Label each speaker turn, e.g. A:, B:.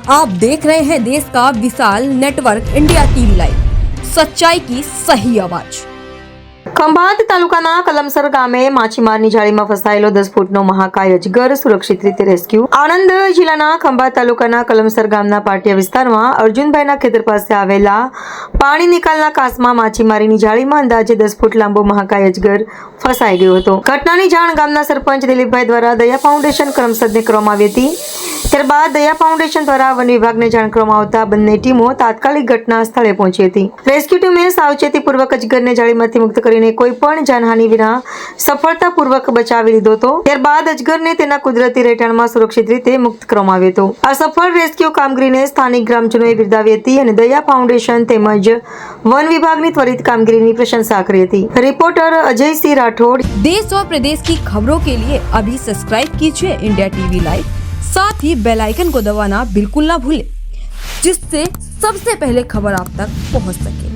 A: आप देख रहे हैं देश का विशाल नेटवर्क इंडिया टीवी लाइव, सच्चाई की सही आवाज।
B: ખંભાત તાલુકાના કલમસર ગામે માછીમારની જાળીમાં ફસાયેલો 10 ફૂટનો મહાકાય અજગર સુરક્ષિત રીતે રેસ્ક્યુ। આણંદ જિલ્લાના ખંભાત તાલુકાના કલમસર ગામના પાટિયા વિસ્તારમાં અર્જુનભાઈના ખેતર પાસે આવેલા પાણી નિકાલના કાંસમાં માછીમારીની જાળીમાં અંદાજે 10 ફૂટ લાંબો મહાકાય અજગર ફસાઈ ગયો હતો। ઘટનાની જાણ ગામના સરપંચ દિલીપભાઈ દ્વારા દયા ફાઉન્ડેશન કરમસદને કરવામાં આવી હતી। ત્યારબાદ દયા ફાઉન્ડેશન દ્વારા વન વિભાગને જાણ કરવામાં આવતા બંને ટીમો તાત્કાલિક ઘટના સ્થળે પહોંચી હતી। રેસ્ક્યુ ટીમે સાવચેતીપૂર્વક અજગરને જાળીમાંથી મુક્ત કરીને કોઈ પણ જાનહાનિ વિના સફળતાપૂર્વક બચાવી લીધો હતો। ત્યારબાદ અજગરને તેના કુદરતી રહેઠાણમાં સુરક્ષિત રીતે મુક્ત કરવામાં આવ્યો હતો। આ સફળ રેસ્ક્યુ કામગીરીને સ્થાનિક ગ્રામજનોએ બિરદાવી હતી અને દયા ફાઉન્ડેશન તેમજ વન વિભાગની ત્વરિત કામગીરીની પ્રશંસા કરી હતી। रिपोर्टर अजय सिंह राठौड़।
A: देश और प्रदेश की खबरों के लिए अभी सब्सक्राइब कीजिए इंडिया टीवी लाइव, साथ ही बेल आइकन को दबाना बिल्कुल ना भूलें, जिससे सबसे पहले खबर आप तक पहुंच सके।